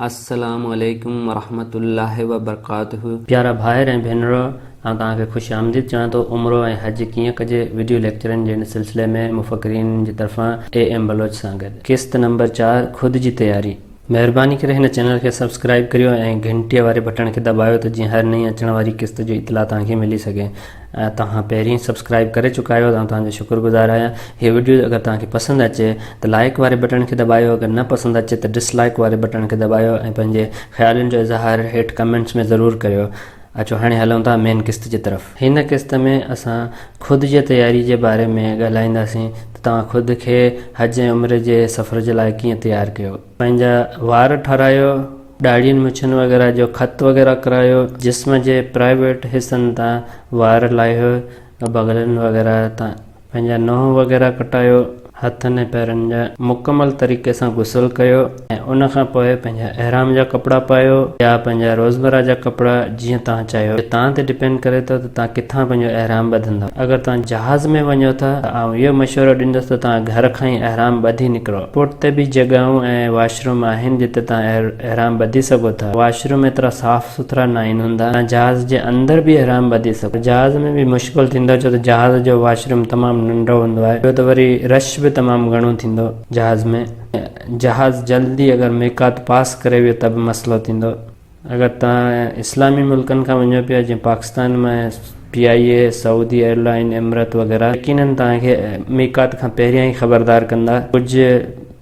अस्सलामुअलैकुम वरहमतुल्लाहि वबरकातुहू। प्यारा भाइर ऐं भेनरो, आउं तव्हांखे ख़ुशि आमदीद चवां थो। उम्रो ऐं हज कीअं कजे वीडियो लेक्चरनि जे हिन सिलसिले में मुफ़क्किरीन जी तरफ़ां AM बलोच सां गॾु क़िस्त नंबर 4 ख़ुदि जी तयारी। महिरबानी करे हिन चैनल खे सब्सक्राइब करियो ऐं घंटीअ वारे बटण खे दॿायो त जीअं हर नई अचण वारी क़िस्त जो इतला तव्हांखे मिली सघे। तव्हां पहिरीं सब्सक्राइब करे चुका आहियो, तव्हांजो शुक्रगुज़ार आहियां। हीअ वीडियो अगरि तव्हांखे पसंदि अचे त लाइक वारे बटण खे दॿायो, अगरि न पसंदि अचे त डिसलाइक वारे बटण खे दॿायो ऐं पंहिंजे ख़्यालनि जो इज़हार हेठि कमेंट्स में ज़रूरु करियो। अचो हाणे हलूं था मेन क़िस्त जी तरफ़। हिन क़िस्त में असां ख़ुदि जी तयारी जे बारे में ॻाल्हाईंदासीं त तव्हां ख़ुदि खे हज ऐं उमिरि जे सफ़र जे लाइ कीअं तयारु कयो। पंहिंजा वार ठारायो, ॾाढ़ियुनि मुछनि वग़ैरह जो ख़त वग़ैरह करायो, जिस्म जे प्राइवेट हिसनि तां वार लाहियो, बगलनि वग़ैरह तां पंहिंजा नंहुं वग़ैरह कटायो, हथनि ऐं पेरनि जा मुकमल तरीक़े सां गुसल कयो ऐं उन खां पोइ पंहिंजा अहराम जा कपिड़ा पायो या पंहिंजा रोज़मर्रा जा कपिड़ा जीअं तव्हां चाहियो। तव्हां ते डिपेंड करे थो त तव्हां किथां पंहिंजो अहराम ॿधंदव। अगरि तव्हां जहाज़ में वञो था त आउं इहो मशवरो ॾींदुसि त तव्हां घर खां ई अहराम ॿधी निकिरो। एयरपोर्ट ते बि जॻहियूं ऐं वॉशरूम आहिनि जिते तव्हां अहराम ॿधी सघो था। वॉशरूम एतिरा साफ़ सुथरा न आहिनि हूंदा। तव्हां जहाज़ जे अंदरि बि अहराम ॿधी सघो। जहाज़ में बि मुश्किल थींदो छो त जहाज़ जो वॉशरूम तमामु नंढो हूंदो आहे, ॿियो त वरी रश बि तमामु घणो थींदो जहाज़ में। जहाज़ जल्दी अगरि मिकात पास करे वियो त बि मसइलो थींदो। अगरि तव्हां इस्लामी मुल्कनि खां वञो पिया जीअं पाकिस्तान में PIA, सऊदी एयरलाइन, इमरत वग़ैरह, यकीननि तव्हांखे मिकात खां पहिरियां ई ख़बरदार कंदा। कुझु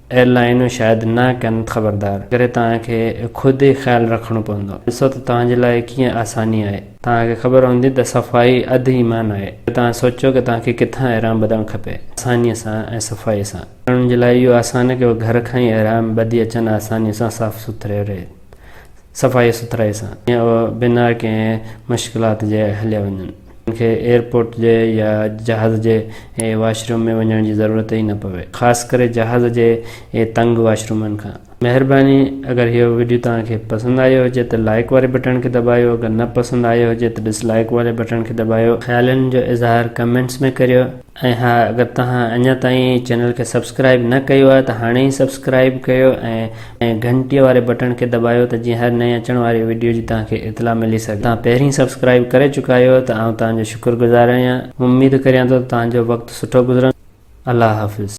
एयरलाइनूं शायदि न कनि ख़बरदार, करे तव्हांखे ख़ुदि ई ख़्यालु रखिणो पवंदो। ॾिसो त तव्हांजे लाइ कीअं आसानी आहे। तव्हांखे ख़बर हूंदी त सफ़ाई अधु ईमान आहे। तव्हां सोचो की तव्हांखे किथां अहराम ॿधणु खपे आसानीअ सां ऐं सफ़ाईअ सां। उन्हनि जे लाइ इहो आसानु आहे की उहे घर खां ई अहराम ॿधी अचनि आसानीअ सां, साफ़ सुथरे रहे, सफ़ाई सुथराई सां, ऐं उहो बिना कंहिं मुश्किलात जे हलिया वञनि। उनखे एयरपोर्ट जे या जहाज़ जे वॉशरूम में वञण जी ज़रूरत ई न पवे, ख़ासि करे जहाज़ जे तंग वॉशरूमनि खां। महिरबानी अगरि इहो वीडियो तव्हांखे पसंदि आयो हुजे त लाइक वारे बटण खे दॿायो, अगरि न पसंदि आयो हुजे त डिसलाइक वारे बटण खे दॿायो। ख़्यालनि जो इज़हार कमेंट्स में करियो। ऐं हा, अगरि तव्हां अञा ताईं चैनल खे सब्सक्राइब न कयो आहे त हाणे ई सब्सक्राइब कयो ऐं घंटीअ वारे बटण खे दॿायो त जीअं हर नई अचण वारी वीडियो जी तव्हांखे इतला मिली सघे। तव्हां पहिरीं सब्सक्राइब करे चुका आहियो त आउं तव्हांजो शुक्रगुज़ार आहियां। उमेद करियां थो तव्हांजो वक़्तु सुठो गुज़रंदो। अल्लाह हाफ़िज़।